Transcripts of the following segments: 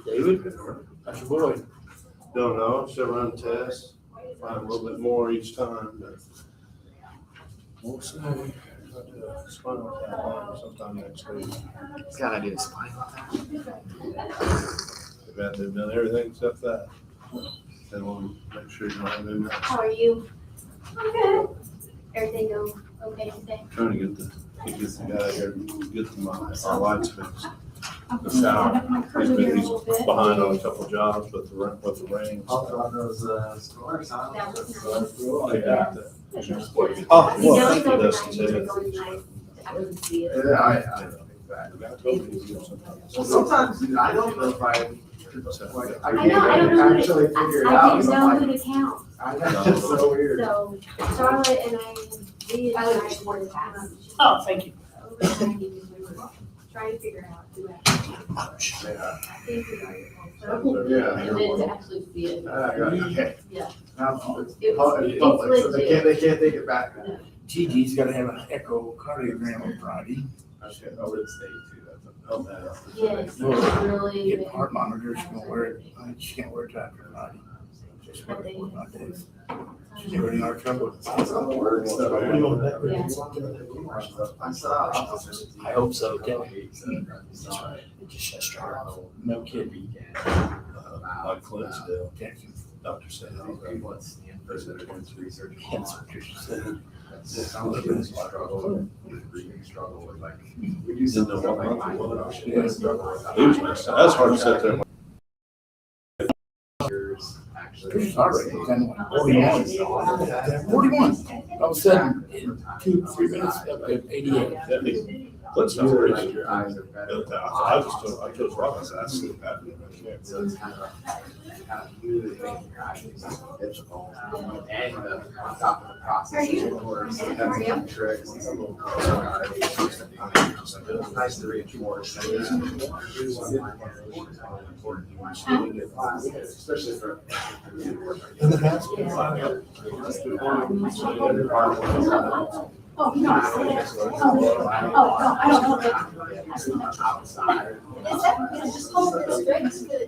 David, that's your boy. Don't know, should run tests, find a little bit more each time, but we'll see. I'll do a spinal tap on sometime next week. Gotta do a spinal tap. They've done everything except that. They want to make sure you don't have any. How are you? I'm good. Everything go okay today? Trying to get the guy here, get our lights fixed. The south, he's behind on a couple jobs with the rain. On those stores, huh? That was They got that. Oh, You know, Well, it's he overnight, does it's today. really nice. I wouldn't see it. Yeah, well, sometimes, dude, I don't know if I I don't know actually figure it I out. didn't know who to count. I know, it's so weird. So Charlotte and I live in the past. Oh, thank you. Trying to figure out who I Yeah. think we are your phone. Yeah. And then to actually see it. Okay. Yeah. Now, it's It's public, so they can't take it back. Gigi's gotta have an echocardiogram on Friday. Okay, over the state too, that's a. Yes, Well, really. Get heart monitor, she's gonna wear it, she can't wear it after Friday. Just wear it one day. She's already in our trouble. I saw. I hope so, too. Just a struggle. No kidding. Like Clintonville, Jackson, Dr. said. cancer, she said. Didn't know what month it was. It was messed up. That's hard to sit there. She's already kind of 41. 41. All of a sudden, in 2-3 minutes, up to 88. Let's not worry. I Your eyes are better. I told Robbins, I sleep apnea. So it's kind of really making your eyes difficult. And on top of the process, of course, they have some tricks and some little it's nice to reinforce. Especially for. Oh, no. I don't know. Outside. It's just hold this straight. It's good.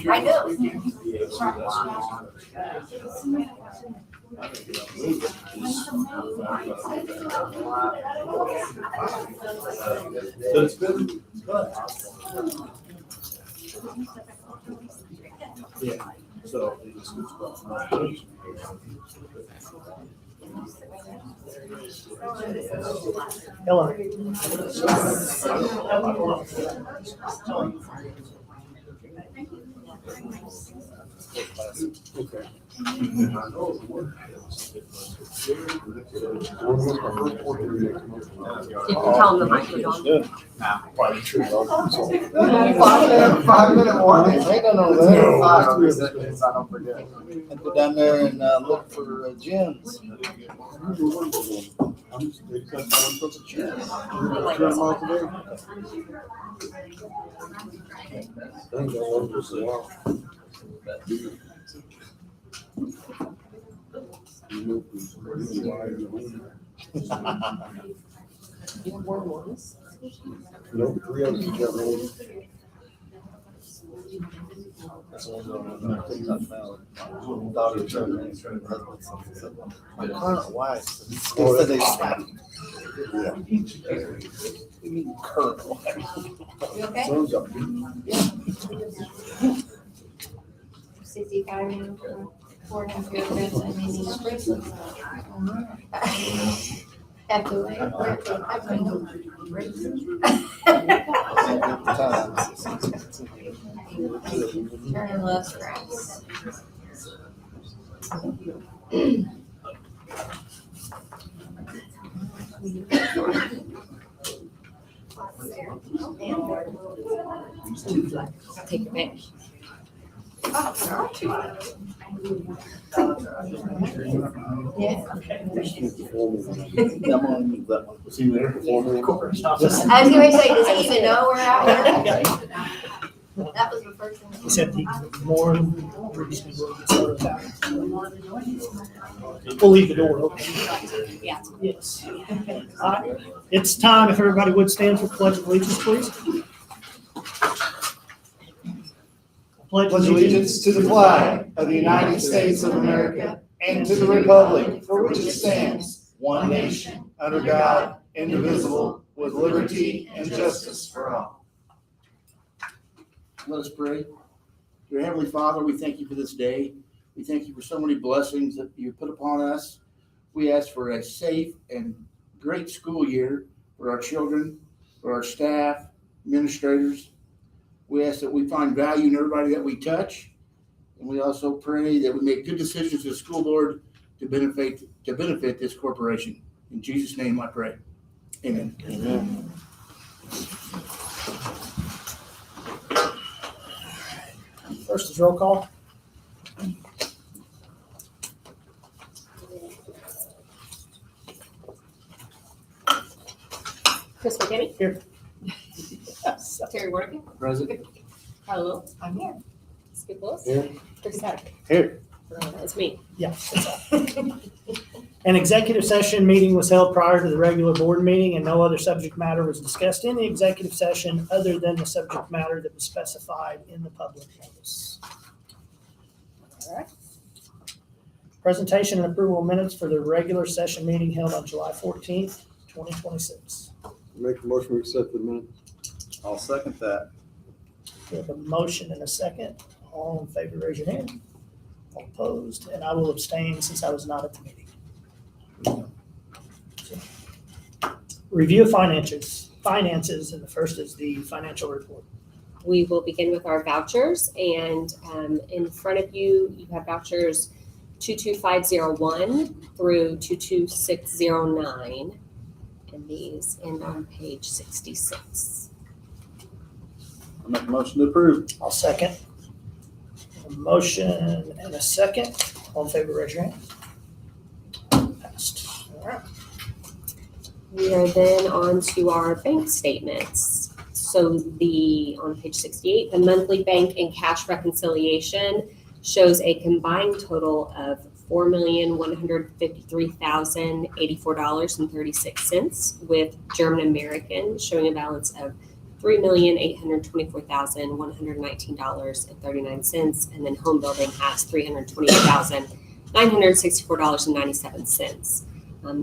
I know. It's been, yeah, so he just goes back. Hello. Okay. Did you tell them the mic was on? 5-minute warning. They don't know It's that. 5, I'll be sitting, so I don't forget. I go down there and look for gyms. Nope, 3 others got rolled. That's one not valid. Daughter told me, my current wife said they slapped me. Yeah. You mean current wife? You okay? Someone's got 65 minutes for computers and they need bracelets. Have to wait. Turning less grass. Take your pick. Yeah. I'm gonna move that one. Was he there before me? Of course. I was gonna say, does he even know we're out here? That was the first thing. He said the more reason we'll get started with that. We'll leave the door open. Yeah. Yes. It's time, if everybody would stand for pledge of allegiance, please. Pledge allegiance to the flag of the United States of America and to the republic for which it stands, one nation, under God, indivisible, with liberty and justice for all. Let us pray. Dear Heavenly Father, we thank you for this day. We thank you for so many blessings that you put upon us. We ask for a safe and great school year for our children, for our staff, administrators. We ask that we find value in everybody that we touch. And we also pray that we make good decisions as a school board to benefit this corporation. In Jesus' name I pray. Amen. Amen. First is roll call. Chris McKinney? Here. Terry Worthing? President. Hello. I'm here. Skip Willis? Here. Chris Sack? Here. It's me. Yeah. that's all. An executive session meeting was held prior to the regular board meeting and no other subject matter was discussed in the executive session other than the subject matter that was specified in the public notice. All right. Presentation and approval of minutes for the regular session meeting held on July 14th, 2026. Make a motion to accept the minute. I'll second that. We have a motion and a second. All in favor, raise your hand. All opposed, and I will abstain since I was not at the meeting. Review of finances, and the first is the financial report. We will begin with our vouchers, and in front of you, you have vouchers 22501 through 22609, and these end on page 66. I'll make a motion to approve. I'll second. A motion and a second. All in favor, raise your hand. Passed. All right. We are then on to our bank statements. So on page 68, the monthly bank and cash reconciliation shows a combined total of $4,153,084.36, with German American showing a balance of $3,824,119.39, and then home building has $328,964.97.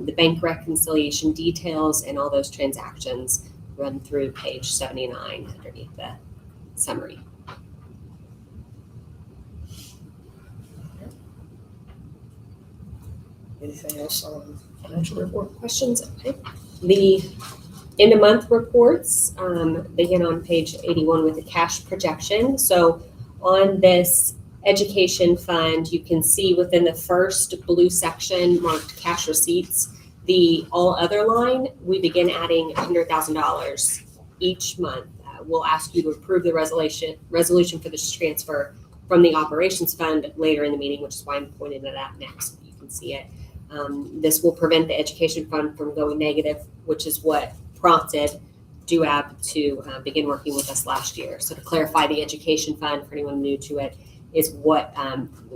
The bank reconciliation details and all those transactions run through page 79 underneath the summary. Anything else on financial report? Questions? Okay. The end of month reports begin on page 81 with the cash projection. So on this education fund, you can see within the first blue section marked cash receipts, the all other line, we begin adding $100,000 each month. We'll ask you to approve the resolution for this transfer from the operations fund later in the meeting, which is why I'm pointing to that next. You can see it. This will prevent the education fund from going negative, which is what prompted DUAB to begin working with us last year. So to clarify, the education fund, for anyone new to it, is what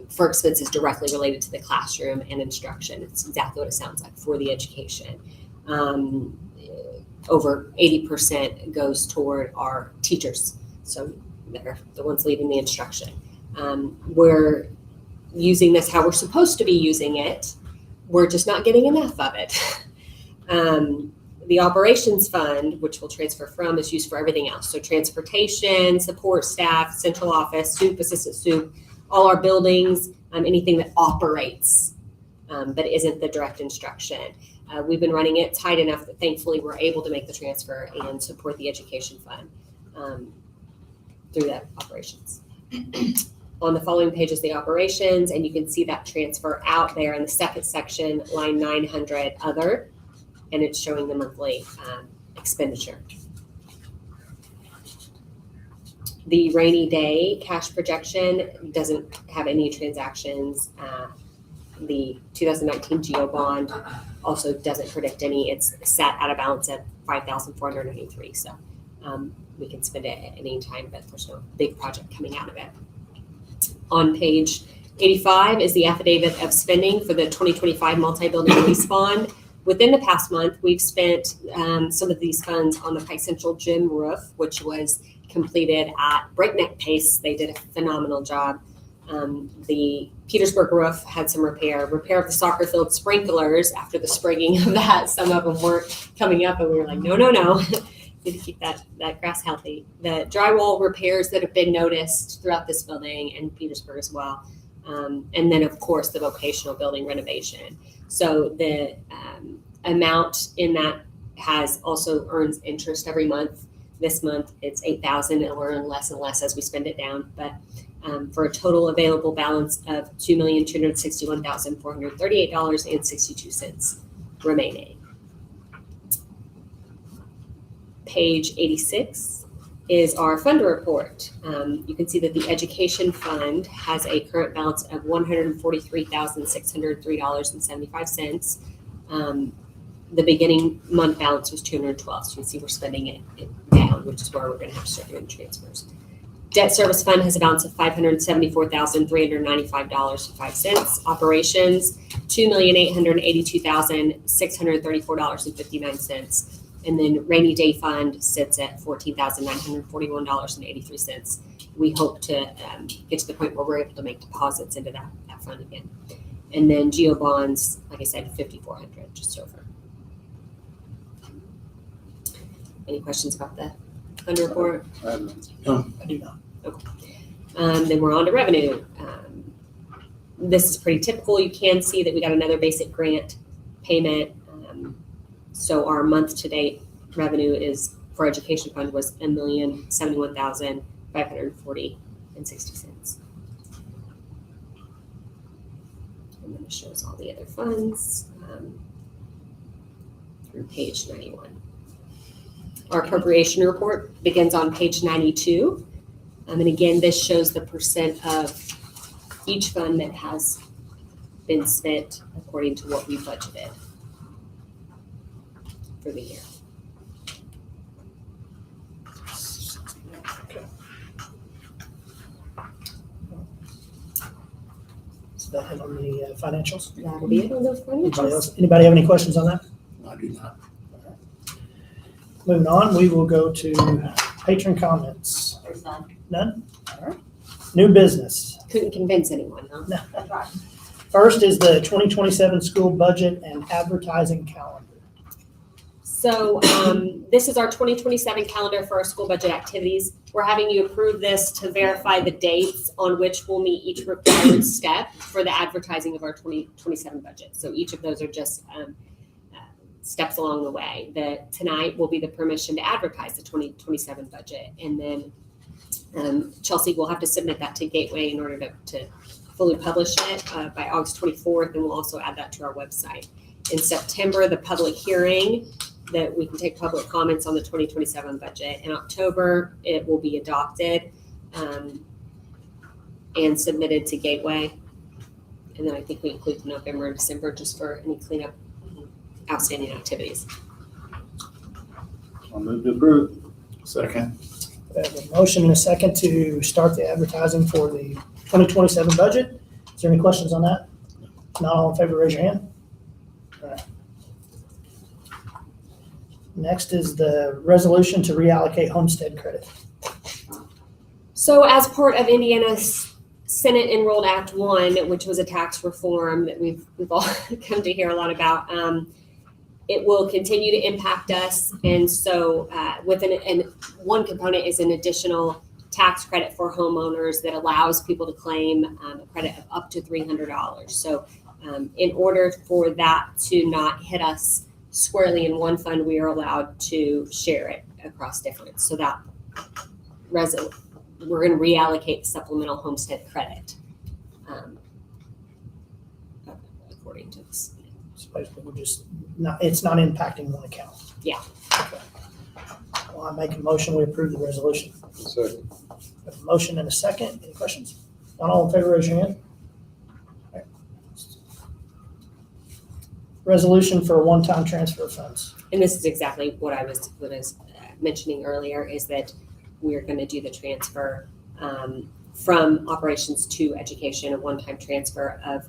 for expenses directly related to the classroom and instruction. It's exactly what it sounds like for the education. Over 80% goes toward our teachers, so they're the ones leading the instruction. We're using this how we're supposed to be using it. We're just not getting enough of it. The operations fund, which we'll transfer from, is used for everything else. So transportation, support staff, central office, soup, assistant soup, all our buildings, anything that operates, but isn't the direct instruction. We've been running it tight enough that thankfully we're able to make the transfer and support the education fund through that operations. On the following page is the operations, and you can see that transfer out there in the second section, line 900 other, and it's showing the monthly expenditure. The rainy day cash projection doesn't have any transactions. The 2019 GEO bond also doesn't predict any. It's set at a balance at $5,493. So we can spend it at any time, but there's no big project coming out of it. On page 85 is the affidavit of spending for the 2025 multi-building lease bond. Within the past month, we've spent some of these funds on the Pike Central Gym roof, which was completed at breakneck pace. They did a phenomenal job. The Petersburg roof had some repair of the soccer field sprinklers after the sprigging of that. Some of them weren't coming up, and we were like, no. Need to keep that grass healthy. The drywall repairs that have been noticed throughout this building and Petersburg as well. And then, of course, the vocational building renovation. So the amount in that has also earns interest every month. This month, it's $8,000, and we're earning less and less as we spend it down. But for a total available balance of $2,261,438.62 remaining. Page 86 is our funder report. You can see that the education fund has a current balance of $143,603.75. The beginning month balance was $212. So you can see we're spending it down, which is where we're going to have to start doing transfers. Debt service fund has a balance of $574,395.05. Operations, $2,882,634.59. And then rainy day fund sits at $14,941.83. We hope to get to the point where we're able to make deposits into that fund again. And then geo bonds, like I said, 5,400, just over. Any questions about the fund report? I do not. Okay. Then we're on to revenue. This is pretty typical. You can see that we got another basic grant payment. So our month-to-date revenue is for education fund was $1,071,540.60. And then it shows all the other funds through page 91. Our appropriation report begins on page 92. And again, this shows the percent of each fund that has been spent according to what we budgeted for the year. So that hit on the financials. That'll be it on those financials. Anybody have any questions on that? I do not. Moving on, we will go to patron comments. There's none. None? All right. New business. Couldn't convince anyone, huh? That's right. First is the 2027 school budget and advertising calendar. So this is our 2027 calendar for our school budget activities. We're having you approve this to verify the dates on which we'll meet each required step for the advertising of our 2027 budget. So each of those are just steps along the way. Tonight will be the permission to advertise the 2027 budget. And then Chelsea will have to submit that to Gateway in order to fully publish it by August 24th, and we'll also add that to our website. In September, the public hearing that we can take public comments on the 2027 budget. In October, it will be adopted and submitted to Gateway. And then I think we include November and December just for any cleanup outstanding activities. I'll move to approve. Second. We have a motion and a second to start the advertising for the 2027 budget. Is there any questions on that? Not all in favor, raise your hand. All right. Next is the resolution to reallocate homestead credit. So as part of Indiana's Senate Enrolled Act 1, which was a tax reform that we've all come to hear a lot about, it will continue to impact us. And so and one component is an additional tax credit for homeowners that allows people to claim a credit of up to $300. So in order for that to not hit us squarely in one fund, we are allowed to share it across different. So that we're going to reallocate the supplemental homestead credit according to this. So basically, it's not impacting one account. Yeah. Okay. Well, I make a motion, we approve the resolution. Second. We have a motion and a second. Any questions? Not all in favor, raise your hand. All right. Resolution for one-time transfer of funds. And this is exactly what I was mentioning earlier, is that we're going to do the transfer from operations to education, a one-time transfer of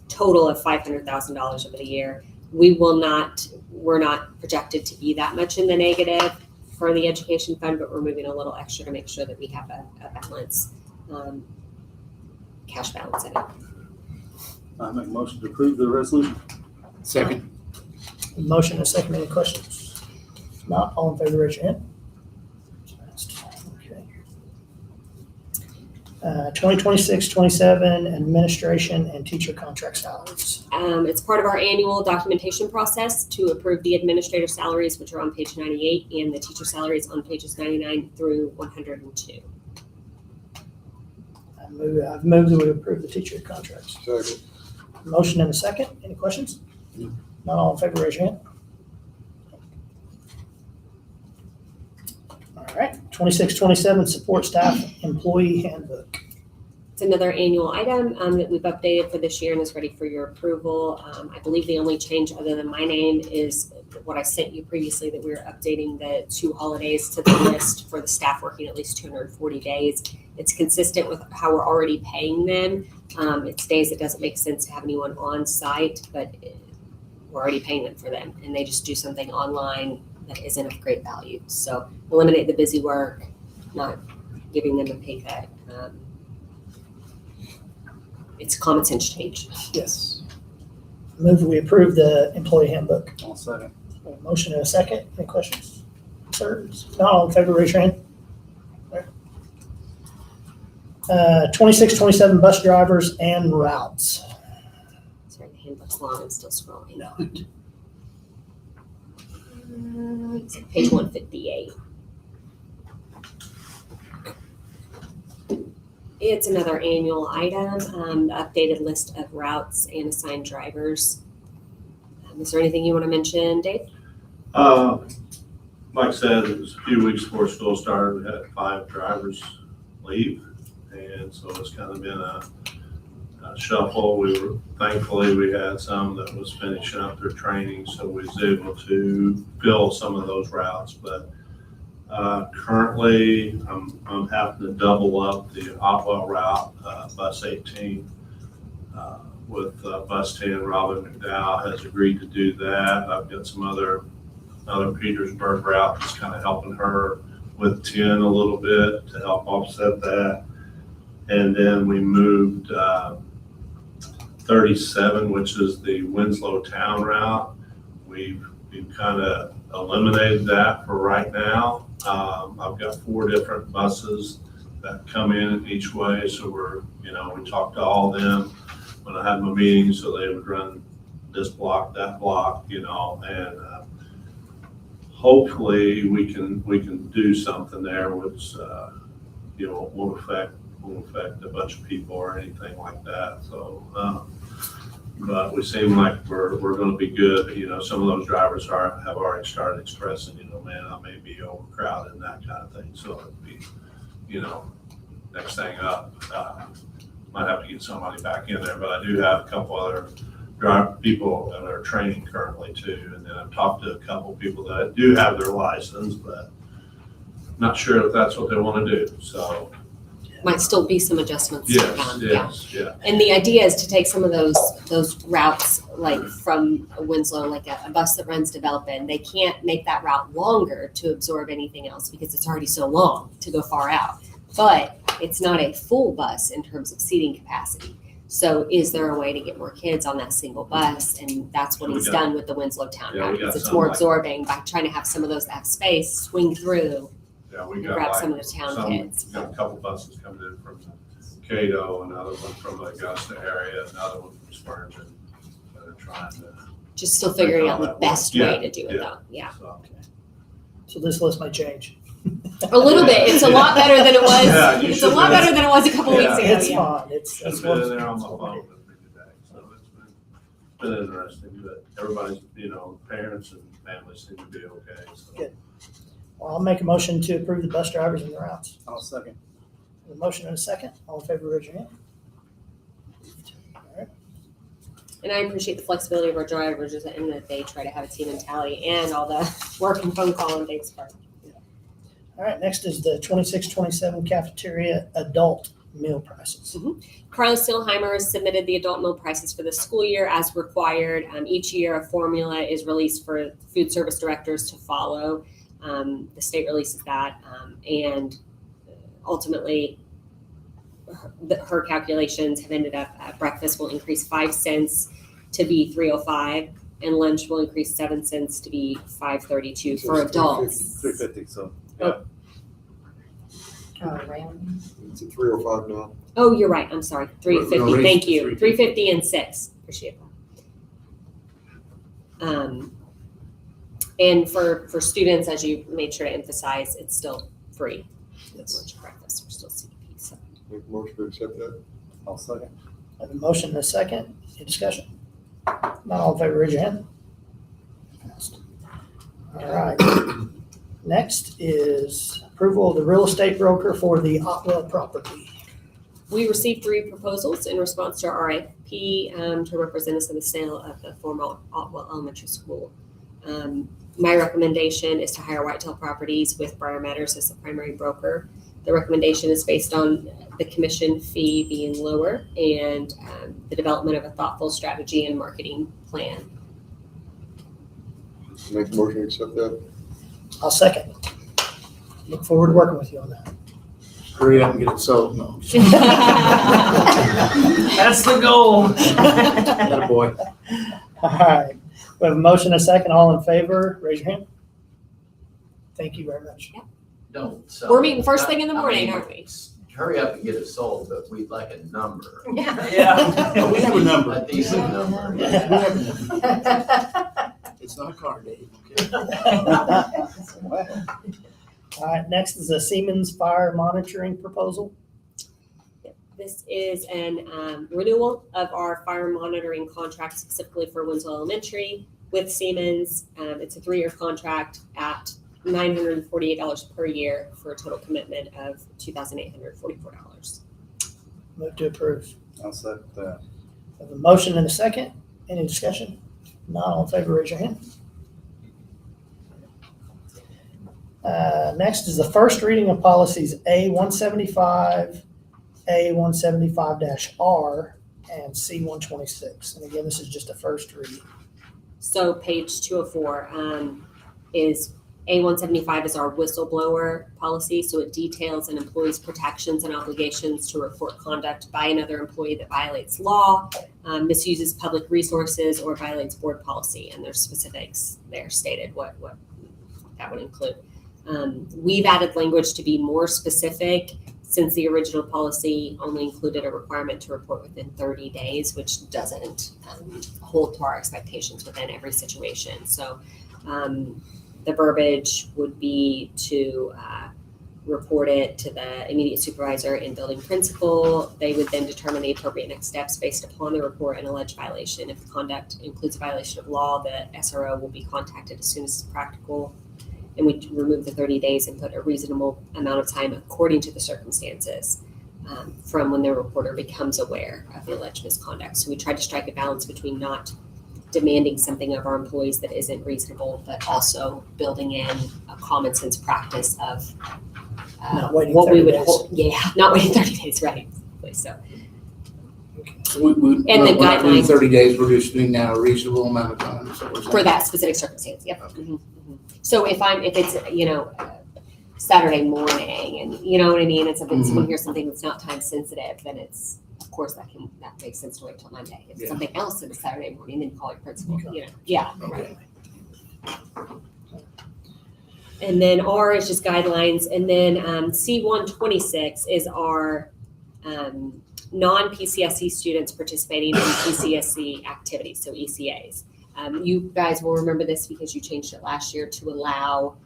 total of $500,000 over the year. We're not projected to be that much in the negative for the education fund, but we're moving a little extra to make sure that we have a balance, cash balance in it. I make a motion to approve the resolution. Second. Motion and a second, any questions? If not, all in favor, raise your hand. Okay. 2026-27 administration and teacher contract salaries. It's part of our annual documentation process to approve the administrative salaries, which are on page 98, and the teacher salaries on pages 99 through 102. I've moved that we approve the teacher contracts. Second. Motion and a second. Any questions? Not all in favor, raise your hand. All right, 26-27 support staff employee handbook. It's another annual item that we've updated for this year and is ready for your approval. I believe the only change other than my name is what I sent you previously, that we were updating the 2 holidays to the list for the staff working at least 240 days. It's consistent with how we're already paying them. It's days it doesn't make sense to have anyone on site, but we're already paying them for them, and they just do something online that isn't of great value. So eliminate the busy work, not giving them a pay cut. It's common sense change. Yes. Move that we approve the employee handbook. I'll second. A motion and a second. Any questions? Concerns? Not all in favor, raise your hand. 26-27 bus drivers and routes. Sorry, the handbook's long. I'm still scrolling. No. It's on page 158. It's another annual item, the updated list of routes and assigned drivers. Is there anything you want to mention, Dave? Like I said, it was a few weeks before school started. We had 5 drivers leave, and so it's kind of been a shuffle. Thankfully we had some that was finishing up their training, so we was able to fill some of those routes. But currently, I'm having to double up the Otwell route, bus 18, with bus 10. Robin McDowell has agreed to do that. I've got some other Petersburg route that's kind of helping her with 10 a little bit to help offset that. And then we moved 37, which is the Winslow Town route. We've kind of eliminated that for right now. I've got 4 different buses that come in each way, so we talked to all of them when I had my meeting, so they would run this block, that block, and hopefully we can do something there which won't affect a bunch of people or anything like that. So but we seem like we're going to be good. Some of those drivers have already started expressing, man, I may be overcrowded and that kind of thing. So it'd be, next thing up, might have to get somebody back in there. But I do have a couple other people that are training currently too. And then I've talked to a couple people that do have their license, but not sure if that's what they want to do. So Might still be some adjustments to be done. yeah. And the idea is to take some of those routes, like from Winslow, like a bus that runs to Belpin. They can't make that route longer to absorb anything else because it's already so long to go far out. But it's not a full bus in terms of seating capacity. So is there a way to get more kids on that single bus? And that's what he's done with the Winslow Town route. It's more absorbing by trying to have some of those that have space swing through. Yeah, we got grab some of the town kids. We got a couple buses coming in from Cato, another one from the Augusta area, another one from Spurgeon. That are trying to. Just still figuring out the best way to do it though. Yeah. So this list might change. A little bit. It's a lot better than it was. Yeah, you It's a should lot have- better than it was a couple weeks ago. It's Yeah. fine. It's Just what been it's in there on my supposed to phone with me today, so it's been interesting, but everybody's, parents and families seem to be okay, so. Good. Well, I'll make a motion to approve the bus drivers and the routes. I'll second. A motion and a second. All in favor, raise your hand. All right. And I appreciate the flexibility of our drivers and that they try to have a team mentality and all the work and phone call and things for. All right, next is the 26-27 cafeteria adult meal prices. Carlos Steelheimer submitted the adult meal prices for the school year as required. Each year, a formula is released for food service directors to follow. The state releases that, and ultimately, her calculations have ended up breakfast will increase 5 cents to be $3.05, and lunch will increase 7 cents to be $5.32 for adults. 350, so. It's at 305 now. Oh, you're right. I'm sorry. $3.50. Thank you. $3.50. $3.50 and 6. Appreciate that. And for students, as you made sure to emphasize, it's still free. Yes. Lunch and breakfast are still CDP. So. Make a motion to accept that. I'll second. I have a motion and a second. Any discussion? Not all in favor, raise your hand. Passed. All right. Next is approval of the real estate broker for the Otwell property. We received 3 proposals in response to our RFP to represent us in the sale of the former Otwell Elementary School. My recommendation is to hire Whitetail Properties with Briar Matters as the primary broker. The recommendation is based on the commission fee being lower and the development of a thoughtful strategy and marketing plan. Make a motion to accept that. I'll second. Look forward to working with you on that. Hurry up and get it sold. No. That's the goal. Atta boy. All right. We have a motion and a second. All in favor, raise your hand. Thank you very much. Don't sell. We're meeting first thing in the I morning, mean, aren't we? Hurry up and get it sold, but we'd like a number. Oh, we have a number. A decent number. We have a number. It's not a car, Dave. Okay. All right, next is a Siemens fire monitoring proposal. This is an renewal of our fire monitoring contract specifically for Winslow Elementary with Siemens. It's a 3-year contract at $948 per year for a total commitment of $2,844. Move to approve. I'll second that. I have a motion and a second. Any discussion? Not all in favor, raise your hand. Next is the first reading of policies A175, A175-R, and C126. And again, this is just a first reading. So page 204 is A175 is our whistleblower policy. So it details an employee's protections and obligations to report conduct by another employee that violates law, misuses public resources, or violates board policy. And there's specifics there stated what that would include. We've added language to be more specific since the original policy only included a requirement to report within 30 days, which doesn't hold to our expectations within every situation. So the verbiage would be to report it to the immediate supervisor and building principal. They would then determine the appropriate next steps based upon the report and alleged violation. If the conduct includes a violation of law, the SRO will be contacted as soon as practical. And we remove the 30 days and put a reasonable amount of time according to the circumstances from when the reporter becomes aware of the alleged misconduct. So we tried to strike a balance between not demanding something of our employees that isn't reasonable, but also building in a common sense practice of Not waiting what 30 we would days. hold. Yeah, not waiting 30 days, right? So We, And the we're not doing guidelines. 30 days, we're just doing now a reasonable amount of time. So we're for saying- that specific circumstance, yep. Mhm, mhm. So if it's, Saturday morning and you know what I mean, and someone hears something that's not time sensitive, then it's, of course, that makes sense to wait till Monday. If it's Yeah. something else that is Saturday morning, then you call your principal, yeah, Okay. And then R is just guidelines, and then C126 is our non-PCSC students participating in PCSC activities, so ECAs. You guys will remember this because you changed it last year to allow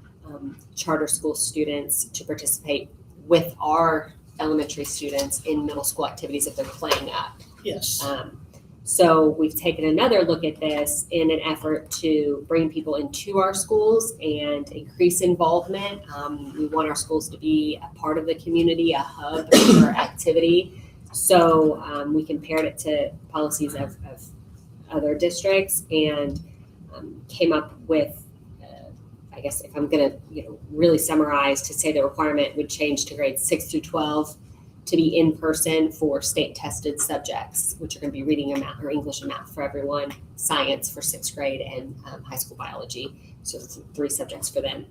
charter school students to participate with our elementary students in middle school activities if they're playing up. Yes. So we've taken another look at this in an effort to bring people into our schools and increase involvement. We want our schools to be a part of the community, a hub for activity. So we compared it to policies of other districts and came up with, I guess if I'm gonna, really summarize, to say the requirement would change to grades 6 through 12 to be in person for state tested subjects, which are gonna be reading and math, or English and math for everyone, science for 6th grade, and high school biology. So 3 subjects for them.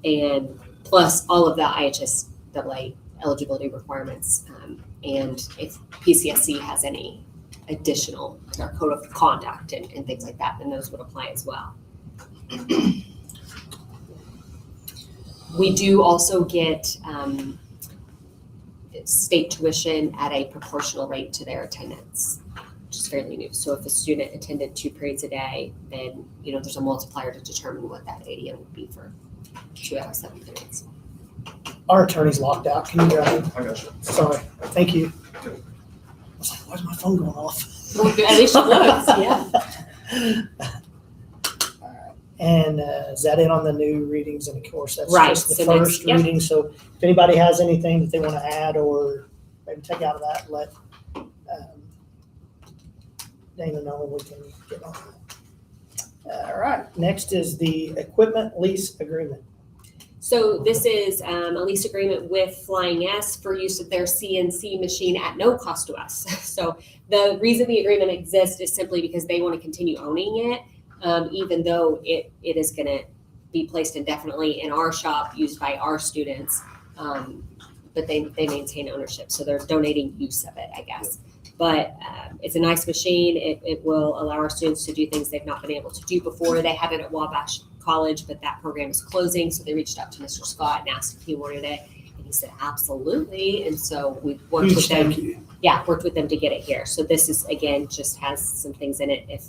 And plus all of the IHSAA eligibility requirements. And if PCSC has any additional code of conduct and things like that, then those would apply as well. We do also get state tuition at a proportional rate to their attendance, which is fairly new. So if a student attended 2 periods a day, then there's a multiplier to determine what that ADM would be for 2 out of 7 periods. Our attorney's locked out. Can you grab him? I got you. Sorry. Thank you. I was like, why's my phone going off? Well, at least it looks, yeah. And is that it on the new readings? And of course, that's Right, just the so next- first yep. reading. So if anybody has anything that they want to add or maybe take out of that, let Dana know and we can get on that. All right. Next is the equipment lease agreement. So this is a lease agreement with Flying S for use of their CNC machine at no cost to us. So the reason the agreement exists is simply because they want to continue owning it, even though it is going to be placed indefinitely in our shop, used by our students, but they maintain ownership. So they're donating use of it, I guess. But it's a nice machine. It will allow our students to do things they've not been able to do before. They had it at Wabash College, but that program is closing. So they reached out to Mr. Scott and asked if he wanted it. And he said, absolutely. And so we worked with them. Yeah, worked with them to get it here. So this is, again, just has some things in it. If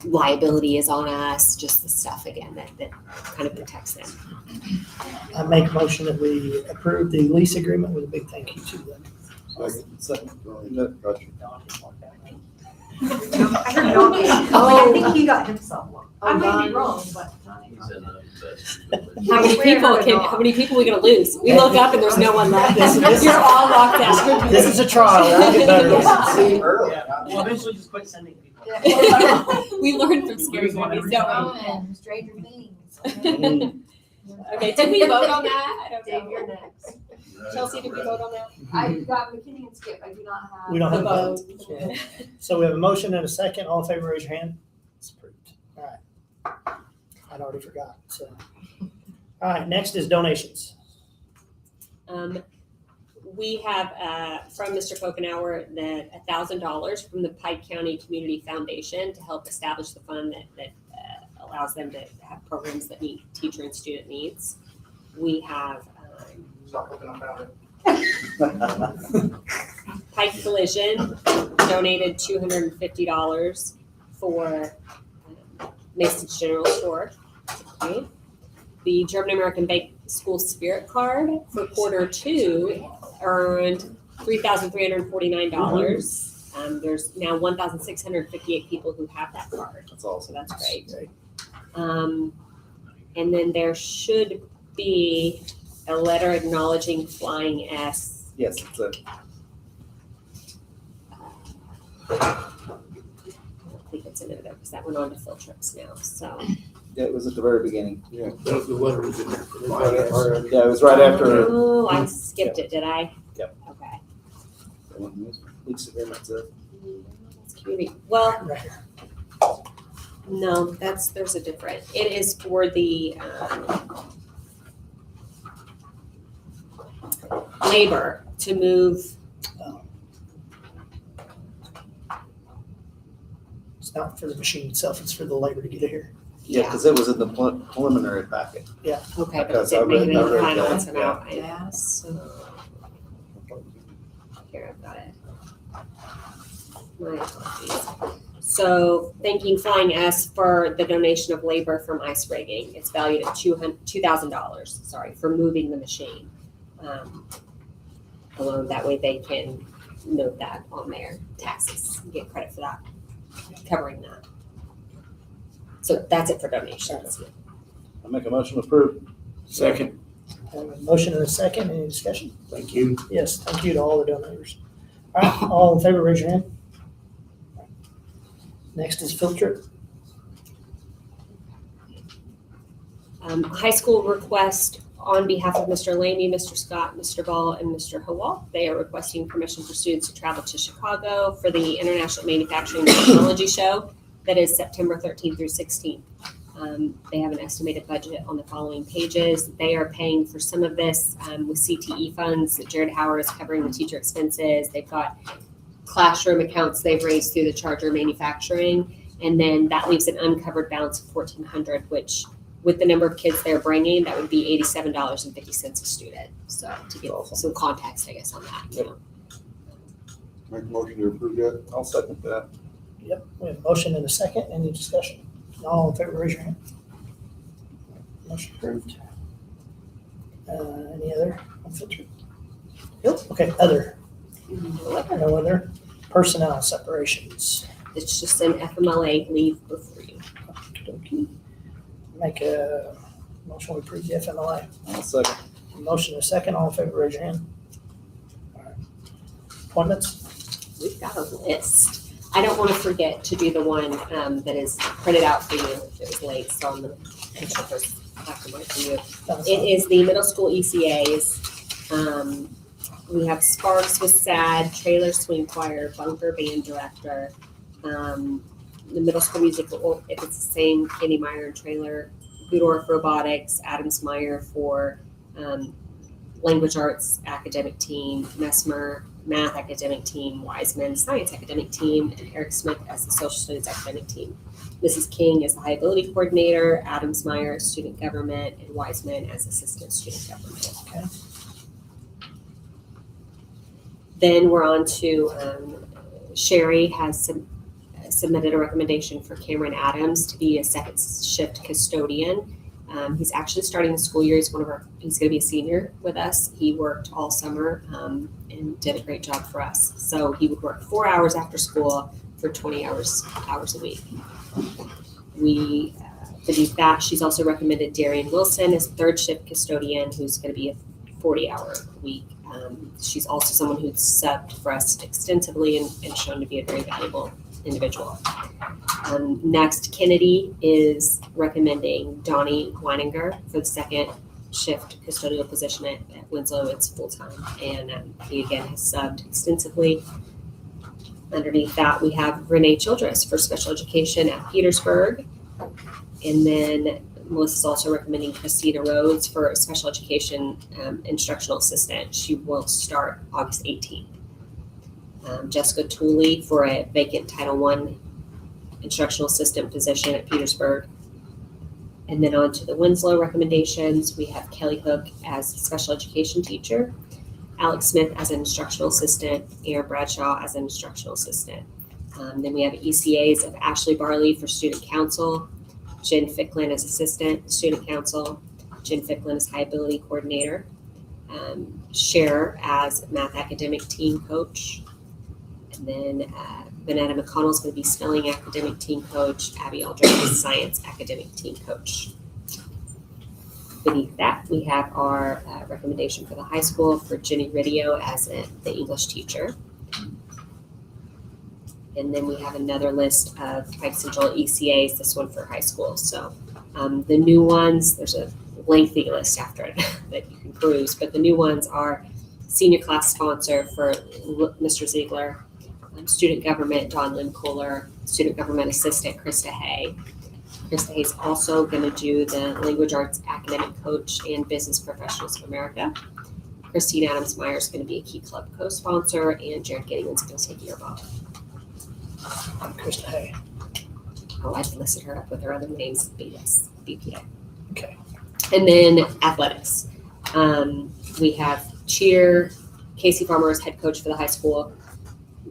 liability is on us, just the stuff, again, that kind of protects them. I make a motion that we approve the lease agreement with a big thank you to them. Second. Got you. I heard donkey. I think he got himself one. I might be wrong, but. He's in the best. How many people are we gonna lose? We look up and there's no one left. This- You're all locked out. This is a trial. We'll get better. See, early. Well, eventually just quit sending people. We learned from scary movies, don't Oh, Stranger Things. we? Okay, did we vote on that? I don't Dave, know. you're next. Chelsea, did we vote on that? I got McKinney and Skip. I do not have. We don't have a vote. vote. So we have a motion and a second. All in favor, raise your hand. It's approved. All right. I'd already forgot, so. All right, next is donations. We have from Mr. Kokenauer that $1,000 from the Pike County Community Foundation to help establish the fund that allows them to have programs that meet teacher and student needs. We have Pike Collision donated $250 for Mason's General Store. Okay. The German American Bank School Spirit Card for Q2 earned $3,349. There's now 1,658 people who have that card. That's awesome. So that's great. And then there should be a letter acknowledging Flying S. Yes, it's a. I don't think it's in there though, because that went on to field trips now, so. Yeah, it was at the very beginning. Yeah. The letter was in there. Yeah, it was right after. Oh, I skipped it, did I? Yep. Okay. Lease agreement, so. It's community, well, Right here. no, there's a different, it is for the, labor to move. It's not for the machine itself, it's for the labor to get it here. Yeah, because it was in the preliminary packet. Okay, but it Because I didn't make it read- in I the read final, that, so now I, Yeah. so, here, I've got it. My apologies. So thanking Flying S for the donation of labor from ice rigging. It's valued at $2,000, for moving the machine. Alone, that way they can note that on their taxes, and get credit for that, covering that. So that's it for donations. I make a motion to approve. Second. I have a motion and a second. Any discussion? Thank you. Yes, thank you to all the donors. All right, all in favor, raise your hand. Next is field trip. High school request on behalf of Mr. Lamy, Mr. Scott, Mr. Ball, and Mr. Howell. They are requesting permission for students to travel to Chicago for the International Manufacturing Technology Show that is September 13th through 16th. They have an estimated budget on the following pages. They are paying for some of this with CTE funds. Jared Howard is covering the teacher expenses. They've got classroom accounts they've raised through the Charger Manufacturing. And then that leaves an uncovered balance of $1,400, which with the number of kids they're bringing, that would be $87.50 a student. So to get some context, I guess, on that. You know. Make a motion to approve that. I'll second that. Yep, we have a motion and a second. Any discussion? All in favor, raise your hand. Motion approved. Any other on field trip? Nope. Okay, other. No other. Personnel separations. It's just an FMLA leave before you. Okey-dokey. Make a motion to approve the FMLA. I'll second. Motion and a second. All in favor, raise your hand. All right. Appointments? We've got a list. I don't want to forget to do the one that is printed out for you if it was late, so I'm going to check this afterwards for you. It is the middle school ECAs. We have Sparks with SAD, Trailer Swing Choir, Bunker Band Director, the middle school musical, if it's the same, Kenny Meyer and Trailer, Gudorf Robotics, Adams Meyer for Language Arts Academic Team, Messmer Math Academic Team, Wiseman Science Academic Team, and Eric Smith as the Social Studies Academic Team. Mrs. King is the High Ability Coordinator, Adams Meyer as Student Government, and Wiseman as Assistant Student Government. Okay. Then we're on to Sherry has submitted a recommendation for Cameron Adams to be a second shift custodian. He's actually starting the school year. He's going to be a senior with us. He worked all summer and did a great job for us. So he would work 4 hours after school for 20 hours a week. We beneath that, she's also recommended Darian Wilson as third shift custodian, who's going to be a 40-hour week. She's also someone who's subbed for us extensively and shown to be a very valuable individual. Next, Kennedy is recommending Donnie Weininger for the second shift custodial position at Winslow. It's full-time, and he again has subbed extensively. Underneath that, we have Renee Childress for special education at Petersburg. And then Melissa's also recommending Christina Rhodes for a special education instructional assistant. She will start August 18th. Jessica Tooley for a vacant Title I instructional assistant position at Petersburg. And then on to the Winslow recommendations, we have Kelly Hook as a special education teacher, Alex Smith as an instructional assistant, Aaron Bradshaw as an instructional assistant. Then we have ECAs of Ashley Barley for student council, Jen Ficklin as assistant student council, Jen Ficklin as high ability coordinator, Cher as math academic team coach, and then Vanetta McConnell is going to be spelling academic team coach, Abby Aldridge is science academic team coach. Beneath that, we have our recommendation for the high school for Jenny Ridio as the English teacher. And then we have another list of Pike Central ECAs, this one for high school. So the new ones, there's a lengthy list after it that you can peruse, but the new ones are senior class sponsor for Mr. Ziegler, student government Don Lynn Kohler, student government assistant Krista Hay. Krista Hay is also going to do the language arts academic coach and business professionals of America. Christine Adams Meyer is going to be a key club co-sponsor, and Jared Giddings is going to take year off. Krista Hay. Oh, I've listed her up with her other names, BPA. Okay. And then athletics. We have cheer, Casey Farmer as head coach for the high school.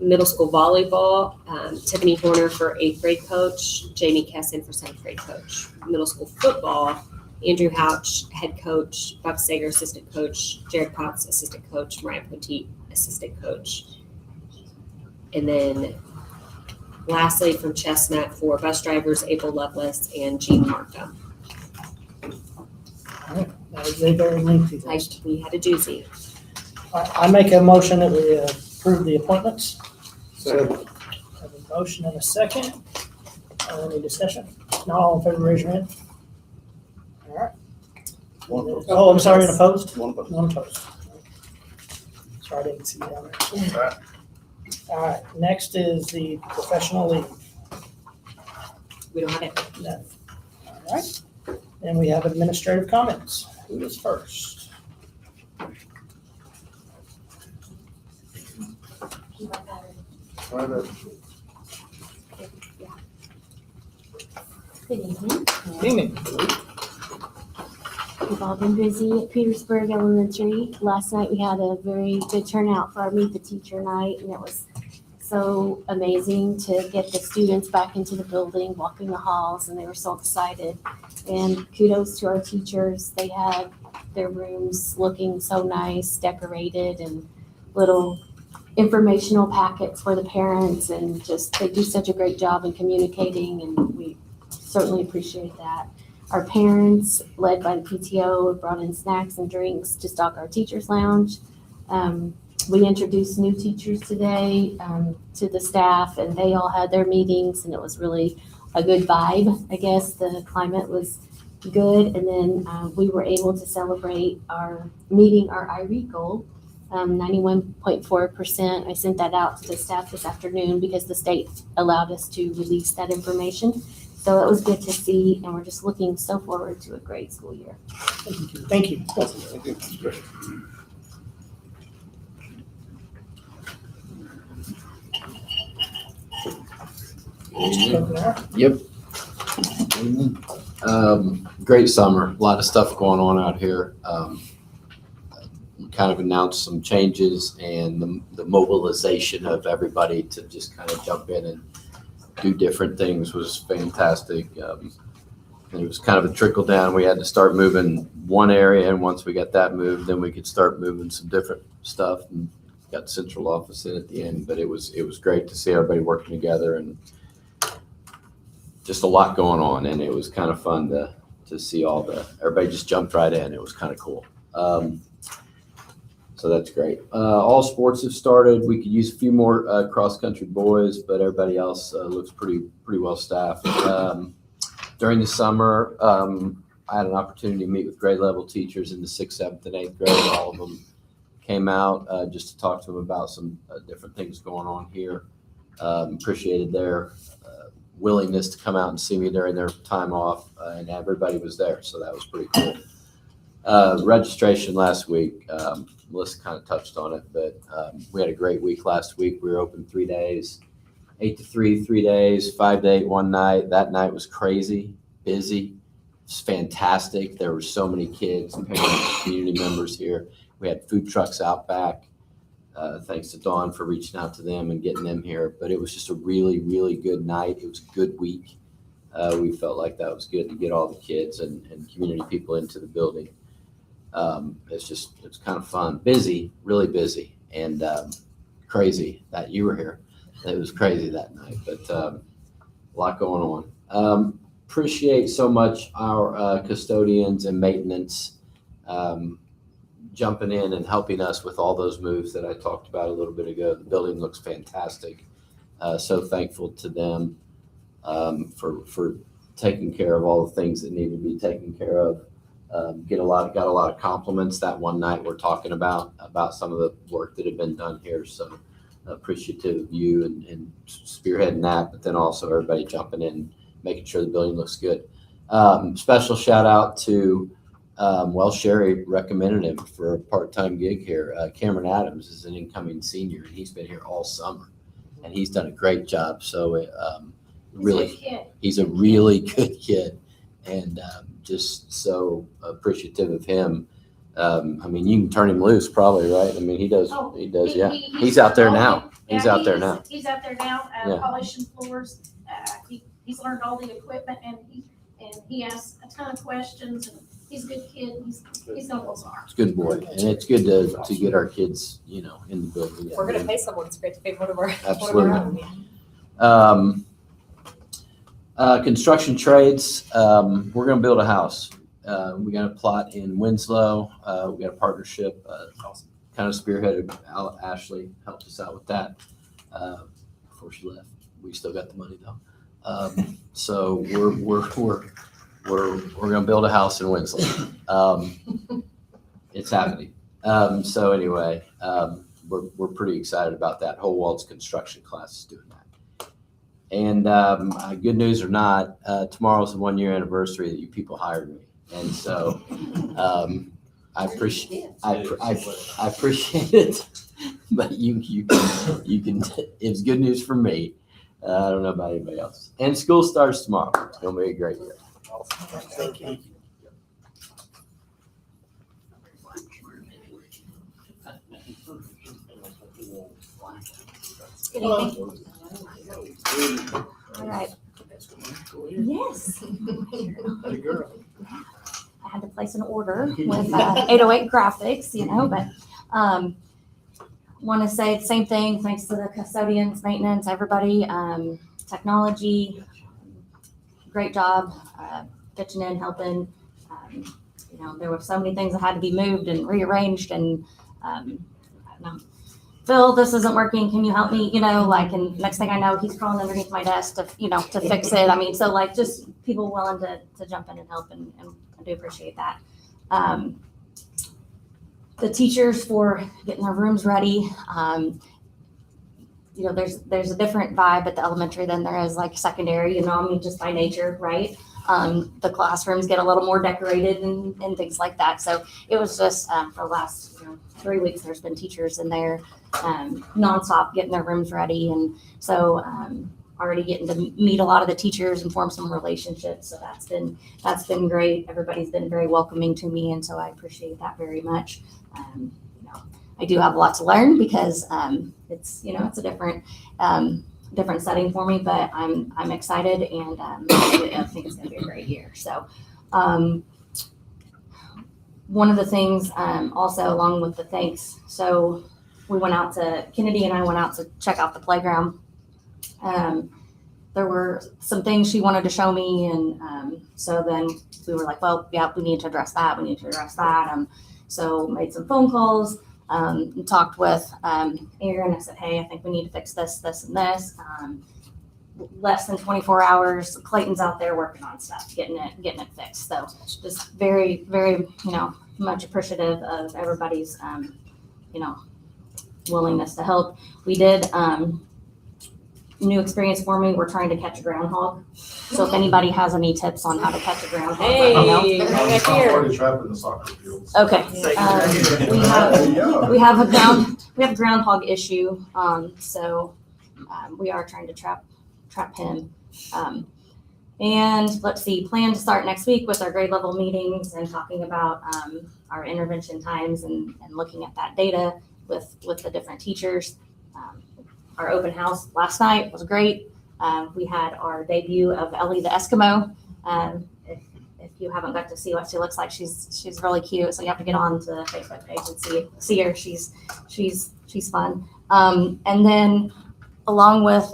Middle school volleyball, Tiffany Horner for 8th grade coach, Jamie Kesson for 7th grade coach. Middle school football, Andrew Houch, head coach, Buck Sager, assistant coach, Jared Potts, assistant coach, Mariah Poteet, assistant coach. And then lastly, from Chestnut for bus drivers, April Lovelace and Jean Markham. All right. That is a very lengthy list. We had a doozy. I make a motion that we approve the appointments. Second. Have a motion and a second. Any discussion? Not all in favor, raise your hand. All right. One opposed. Oh, I'm sorry, and opposed? One opposed. One opposed. Sorry, I didn't see you down there. All right. All right, next is the professional league. We don't have it. No. All right, and we have administrative comments. Who is first? Good evening. Amy. We've all been busy at Petersburg Elementary. Last night we had a very good turnout for our Meet the Teacher night, and it was so amazing to get the students back into the building, walking the halls, and they were so excited. And kudos to our teachers. They had their rooms looking so nice, decorated, and little informational packets for the parents, and just they do such a great job in communicating, and we certainly appreciate that. Our parents, led by the PTO, brought in snacks and drinks to stock our teachers' lounge. We introduced new teachers today to the staff, and they all had their meetings, and it was really a good vibe. I guess the climate was good, and then we were able to celebrate meeting our IRE goal, 91.4%. I sent that out to the staff this afternoon because the state allowed us to release that information. So it was good to see, and we're just looking so forward to a great school year. Thank you. Thank you. That's great. Mr. Kokenar. Yep. Great summer. A lot of stuff going on out here. We kind of announced some changes, and the mobilization of everybody to just kind of jump in and do different things was fantastic. And it was kind of a trickle down. We had to start moving one area, and once we got that moved, then we could start moving some different stuff and got central office in at the end. But it was great to see everybody working together, and just a lot going on, and it was kind of fun to see everybody just jumped right in. It was kind of cool. So that's great. All sports have started. We could use a few more cross-country boys, but everybody else looks pretty well staffed. During the summer, I had an opportunity to meet with grade level teachers in the 6th, 7th, and 8th grade. All of them came out just to talk to them about some different things going on here. Appreciated their willingness to come out and see me during their time off, and everybody was there, so that was pretty cool. Registration last week, Melissa kind of touched on it, but we had a great week last week. We were open 3 days, 8 to 3, 3 days, 5 to 8 one night. That night was crazy, busy. It's fantastic. There were so many kids, parents, community members here. We had food trucks out back. Thanks to Dawn for reaching out to them and getting them here. But it was just a really, really good night. It was a good week. We felt like that was good to get all the kids and community people into the building. It's kind of fun, busy, really busy, and crazy that you were here. It was crazy that night, but a lot going on. Appreciate so much our custodians and maintenance jumping in and helping us with all those moves that I talked about a little bit ago. The building looks fantastic. So thankful to them for taking care of all the things that need to be taken care of. Got a lot of compliments that one night we're talking about some of the work that had been done here. So appreciative of you and spearheading that, but then also everybody jumping in, making sure the building looks good. Special shout out to, Sherry recommended him for a part-time gig here. Cameron Adams is an incoming senior, and he's been here all summer, and he's done a great job. So he's a really good kid, and just so appreciative of him. I mean, you can turn him loose probably, right? I mean, he does, yeah. He's out there now. He's out there now. He's out there now, Yeah. polishing floors. He's learned all the equipment, and he asks a ton of questions, and he's a good kid. He's no Lazar. It's a good boy, and it's good to get our kids, in the building. We're gonna pay someone. It's great to pay one of our Absolutely. own. Construction trades, we're gonna build a house. We got a plot in Winslow. We got a partnership, kind of spearheaded. Ashley helped us out with that before she left. We still got the money though. So we're gonna build a house in Winslow. It's happening. So anyway, we're pretty excited about that. Whole Walls Construction class is doing that. And good news or not, tomorrow's the 1 year anniversary that you people hired me. And so I appreciate it. But you can it was good news for me. I don't know about anybody else. And school starts tomorrow. It's gonna be a great year. Thank you. All right. Yes. I had to place an order with 808 Graphics, but want to say the same thing. Thanks to the custodians, maintenance, everybody, technology. Great job pitching in, helping. There were so many things that had to be moved and rearranged, and I don't know. Phil, this isn't working. Can you help me? And next thing I know, he's crawling underneath my desk to fix it. I mean, so just people willing to jump in and help, and I do appreciate that. The teachers for getting their rooms ready. There's a different vibe at the elementary than there is secondary, just by nature, right? The classrooms get a little more decorated and things like that. So it was just for the last 3 weeks, there's been teachers in there nonstop getting their rooms ready. And so already getting to meet a lot of the teachers and form some relationships. So that's been great. Everybody's been very welcoming to me. And so I appreciate that very much. I do have a lot to learn because it's a different setting for me, but I'm excited, and I think it's going to be a great year. So one of the things also along with the thanks, so Kennedy and I went out to check out the playground. There were some things she wanted to show me, and so then we were like, well, yeah, we need to address that. So made some phone calls, talked with Aaron. I said, hey, I think we need to fix this, this, and this. Less than 24 hours, Clayton's out there working on stuff, getting it fixed. So just very, very, much appreciative of everybody's, willingness to help. We did new experience for me. We're trying to catch a groundhog. So if anybody has any tips on how to catch a groundhog, Hey, let me know. right here. Already trapped in the soccer fields. Okay. We have a groundhog issue. So we are trying to trap him. And let's see, plan to start next week with our grade level meetings and talking about our intervention times and looking at that data with the different teachers. Our open house last night was great. We had our debut of Ellie the Eskimo. If you haven't got to see what she looks like, she's really cute. So you have to get on to the Facebook page and see her. She's fun. And then along with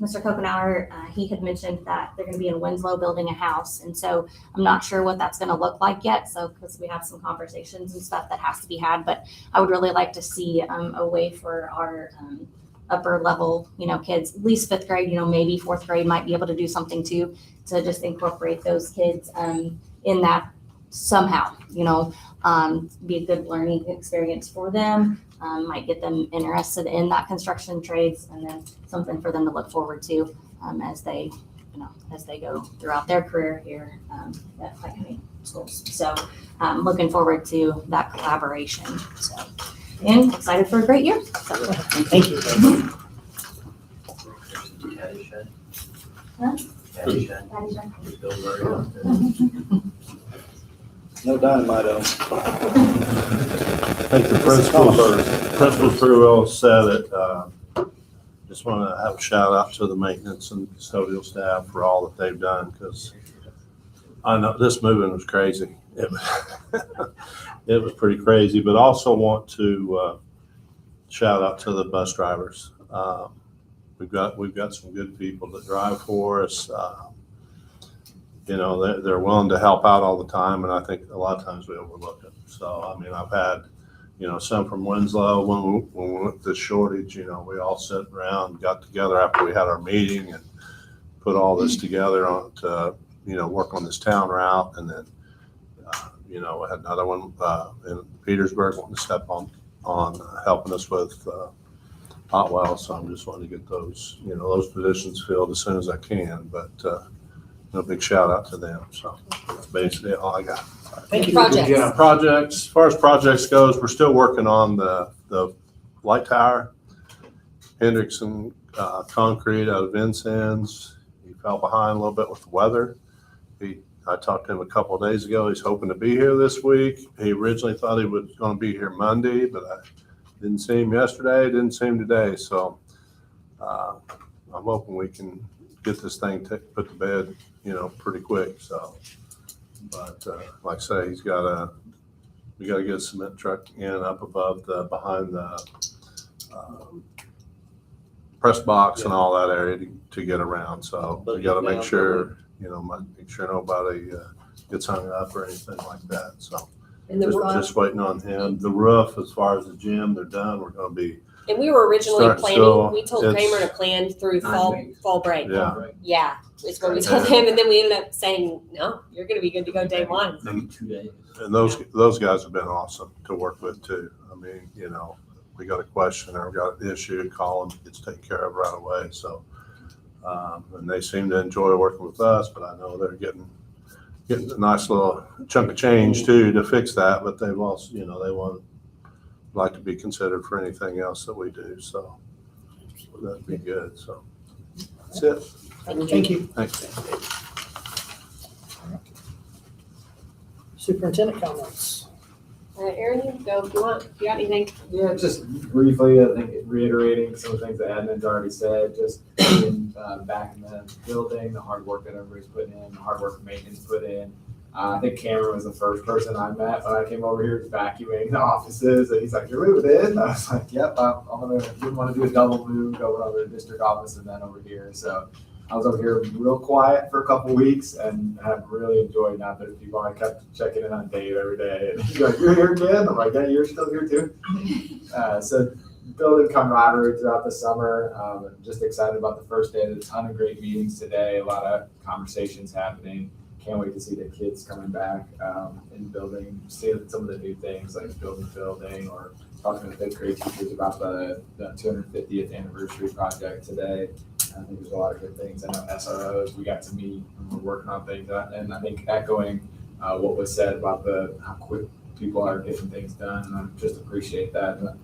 Mr. Kopenauer, he had mentioned that they're going to be in Winslow building a house. And so I'm not sure what that's going to look like yet. So because we have some conversations and stuff that has to be had, but I would really like to see a way for our upper level, kids, at least fifth grade, maybe fourth grade might be able to do something too, to just incorporate those kids in that somehow, be a good learning experience for them. Might get them interested in that construction trades, and then something for them to look forward to as they go throughout their career here at Pike County Schools. So looking forward to that collaboration. So, and excited for a great year. So, Thank you. Caddyshack. Huh? Caddyshack. We feel very good. No dynamite on. I think the principals pretty well said it. Just want to have a shout out to the maintenance and custodial staff for all that they've done, because I know this moving was crazy. It was pretty crazy, but also want to shout out to the bus drivers. We've got some good people that drive for us. They're willing to help out all the time, and I think a lot of times we overlook it. So, I mean, I've had, some from Winslow when we went to the shortage, we all sat around, got together after we had our meeting and put all this together on to, work on this town route. And then, we had another one in Petersburg wanting to step on helping us with hot wells. So I'm just wanting to get those, those positions filled as soon as I can. But big shout out to them. So that's basically all I got. Thank you. Projects. Yeah, projects. As far as projects goes, we're still working on the light tower. Hendrickson concrete out of Vincennes. He fell behind a little bit with the weather. I talked to him a couple of days ago. He's hoping to be here this week. He originally thought he was going to be here Monday, but I didn't see him yesterday. Didn't see him today. So I'm hoping we can get this thing put to bed, pretty quick. So, but like I say, we got to get a cement truck in up above behind the press box and all that area to get around. So we got to make sure, make sure nobody gets hung up or anything like that. So And the roof. just waiting on him. The roof, as far as the gym, they're done. We're going to be, And we were originally Start- planning, so we told it's- Kramer to plan through fall break. yeah. Yeah, is what we told him, and then we ended up saying, no, you're gonna be good to go day one. Maybe 2 days. And those guys have been awesome to work with too. I mean, we got a question or got an issue, call them, gets taken care of right away. So, and they seem to enjoy working with us, but I know they're getting a nice little chunk of change too to fix that. But they've also, they want like to be considered for anything else that we do. So that'd be good. So that's it. Thank you. Thanks. Superintendent comments. Aaron, you go if you want, if you got anything. Yeah, just briefly, I think reiterating some of the things that admin's already said, just being back in the building, the hard work that everybody's putting in, the hard work maintenance put in. I think Cameron was the first person I met when I came over here vacuuming the offices, and he's like, "You're moving in?" I was like, "Yep, didn't want to do a double move, go over to the district office and then over here." So I was over here real quiet for a couple weeks and have really enjoyed now. There's people I kept checking in on Dave every day. And he's like, "You're here again?" I'm like, "Yeah, you're still here too." So building camaraderie throughout the summer. Just excited about the first day. There's a ton of great meetings today, a lot of conversations happening. Can't wait to see the kids coming back in the building, seeing some of the new things like building the building or talking to fifth grade teachers about the 250th anniversary project today. I think there's a lot of good things. I know SROs, we got to meet and we're working on things. And I think echoing what was said about how quick people are getting things done. And I just appreciate that and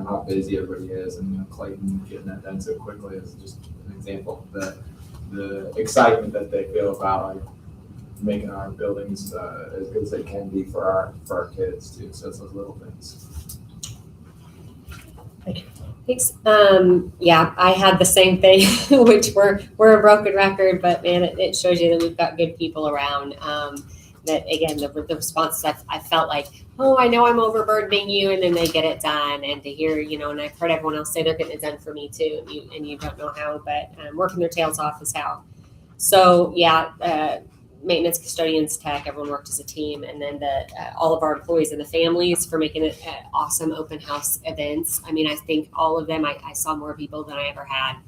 how busy everybody is. And Clayton getting that done so quickly is just an example of the excitement that they feel about making our buildings as good as they can be for our kids too. So it's those little things. Thanks. Yeah, I had the same thing, which we're a broken record, but man, it shows you that we've got good people around. That again, the responses I felt like, oh, I know I'm overburdening you, and then they get it done. And to hear, and I've heard everyone else say they're getting it done for me too, and you don't know how, but working their tails off is how. So yeah, maintenance, custodians, tech, everyone worked as a team, and then all of our employees and the families for making it awesome open house events. I mean, I think all of them, I saw more people than I ever had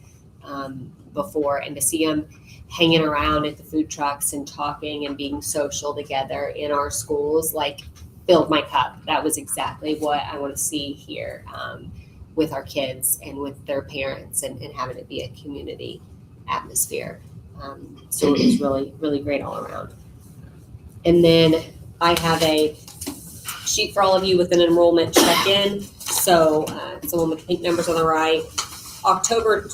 before, and to see them hanging around at the food trucks and talking and being social together in our schools, like filled my cup. That was exactly what I want to see here with our kids and with their parents and having it be a community atmosphere. So it was really, really great all around. And then I have a sheet for all of you with an enrollment check-in. So it's the one with the pink numbers on the right. October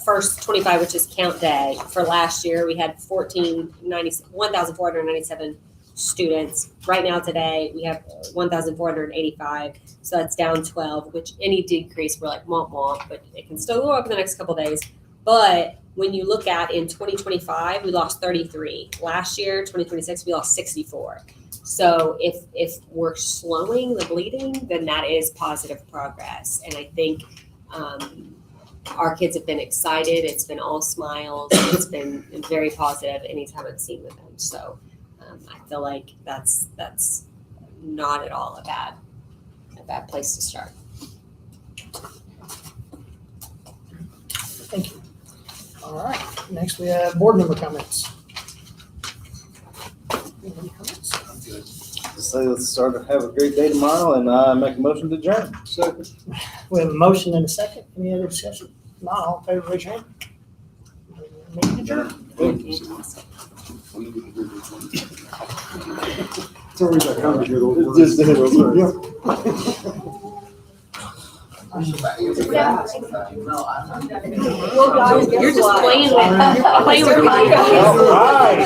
1st, 25, which is count day. For last year, we had 1,497 students. Right now today, we have 1,485. So that's down 12, which any decrease, we're like, womp womp, but it can still go up in the next couple days. But when you look at in 2025, we lost 33. Last year, 2026, we lost 64. So if we're slowing the bleeding, then that is positive progress. And I think our kids have been excited. It's been all smiles. It's been very positive anytime I've seen with them. So I feel like that's not at all a bad place to start. Thank you. All right, next we have board member comments. Any comments? Just say let's start, have a great day tomorrow, and make a motion to adjourn. Second. We have a motion and a second. Any other discussion? Not all in favor, raise your hand. Meeting adjourned. It's always that kind of good old word. Just- Well, guys, guess You're just what? playing with, you're playing with. All right.